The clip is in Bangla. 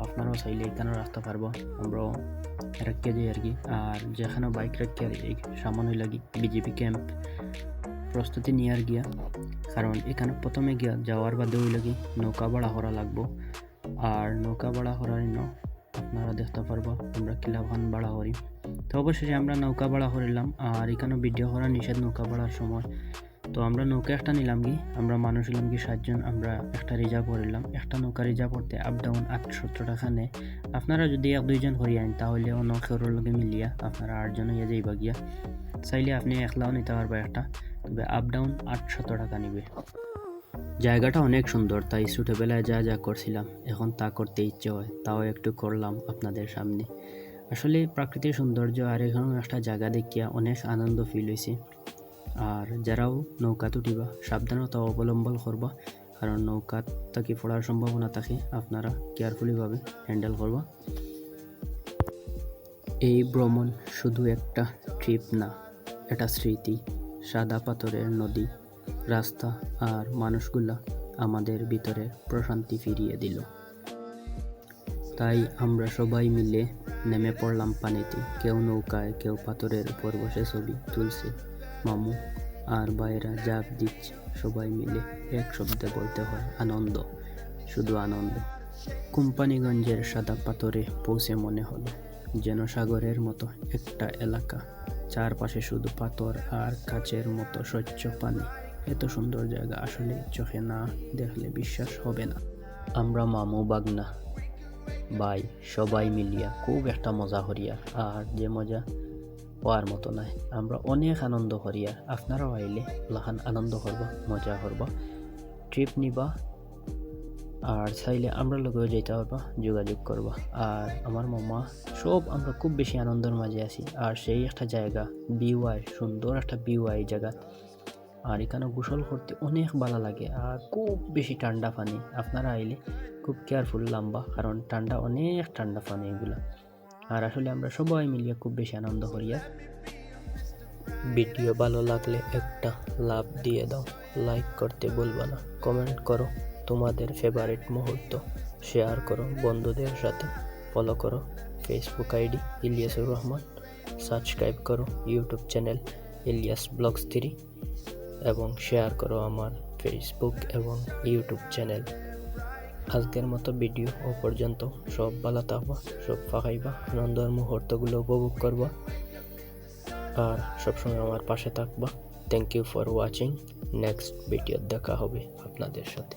আপনারাও চাইলে এখানেও রাখতে পারবো, আমরাও রেখে যাই আর কি। আর যেখানে বাইক রেখে আর এই সামান্য লাগি বিজেপি ক্যাম্প প্রস্তুতি নিয়ে আর গিয়া, কারণ এখানে প্রথমে গিয়া যাওয়ার বাদে ওই লাগি নৌকা ভাড়া করা লাগবো। আর নৌকা ভাড়া করার জন্য আপনারা দেখতে পারবো আমরা কিলাখান ভাড়া করি। তো অবশেষে আমরা নৌকা ভাড়া করিলাম। আর এখানে ভিডিও করা নিষেধ নৌকা ভাড়ার সময়। তো আমরা নৌকা একটা নিলাম কি, আমরা মানুষ হলাম কি 7 জন, আমরা একটা রিজার্ভ করিলাম। একটা নৌকা রিজার্ভ করতে আপ ডাউন 870 টাকা নেয়। আপনারা যদি 1-2 জন করিয়ে আইন তাহলে অন্য খেরোর লগে মিলিয়া আপনারা 8 জন হইয়া যাইবা গিয়া। চাইলে আপনি একলাও নিতে পারবা একটা, তবে আপ ডাউন 800 টাকা নিবে। জায়গাটা অনেক সুন্দর, তাই ছোটোবেলায় যা যা করছিলাম এখন তা করতে ইচ্ছে হয়, তাও একটু করলাম আপনাদের সামনে। আসলে প্রাকৃতিক সৌন্দর্য আর এখানেও একটা জায়গা দেখিয়া অনেক আনন্দ ফিল হয়েছে। আর যারাও নৌকা তুটিবা সাবধানতা অবলম্বন করবা, কারণ নৌকা থাকি পড়ার সম্ভাবনা থাকে, আপনারা কেয়ারফুলিভাবে হ্যান্ডেল করবা। এই ভ্রমণ শুধু একটা ট্রিপ না, এটা স্মৃতি। সাদা পাথরের নদী, রাস্তা আর মানুষগুলা আমাদের ভিতরে প্রশান্তি ফিরিয়ে দিল। তাই আমরা সবাই মিলে নেমে পড়লাম পানিতে, কেউ নৌকায়, কেউ পাথরের উপর বসে ছবি তুলছে, মামু আর ভাইরা জাগ দিচ্ছে। সবাই মিলে এক শব্দে বলতে হয় আনন্দ, শুধু আনন্দ। কোম্পানিগঞ্জের সাদা পাথরে পৌঁছে মনে হলো যেন সাগরের মতো একটা এলাকা, চারপাশে শুধু পাথর আর কাচের মতো স্বচ্ছ পানি। এত সুন্দর জায়গা আসলে চোখে না দেখলে বিশ্বাস হবে না। আমরা মামু বাগনা ভাই সবাই মিলিয়া খুব একটা মজা করিয়া, আর যে মজা হওয়ার মতো নাই। আমরা অনেক আনন্দ করিয়া, আপনারাও আইলে লাহান আনন্দ করবা, মজা করবা, ট্রিপ নিবা। আর চাইলে আমরা লগেও যেতে পারবা, যোগাযোগ করবা। আর আমার মামা সব আমরা খুব বেশি আনন্দের মাঝে আছি। আর সেই একটা জায়গা বিওয়াই, সুন্দর একটা বিওয়াই জায়গা। আর এখানে গোসল করতে অনেক ভালো লাগে, আর খুব বেশি ঠান্ডা পানি। আপনারা আইলে খুব কেয়ারফুল নামবা, কারণ ঠান্ডা, অনেক ঠান্ডা পানি এগুলা। আর আসলে আমরা সবাই মিলিয়ে খুব বেশি আনন্দ করিয়া। ভিডিও ভালো লাগলে একটা লাভ দিয়ে দাও, লাইক করতে ভুলবা না, কমেন্ট করো তোমাদের ফেভারিট মুহূর্ত, শেয়ার করো বন্ধুদের সাথে, ফলো করো Facebook ID Iliasur Rahman, subscribe করো ইউটিউব চ্যানেল ইলিয়াস ব্লগস 3 এবং শেয়ার করো আমার ফেসবুক এবং ইউটিউব চ্যানেল। আজকের মতো ভিডিও ও পর্যন্ত। সব ভালো থাকবা, সব ফাঁকাইবা, আনন্দের মুহূর্তগুলো উপভোগ করবা আর সবসময় আমার পাশে থাকবা। Thank you for watching. Next video দেখা হবে আপনাদের সাথে।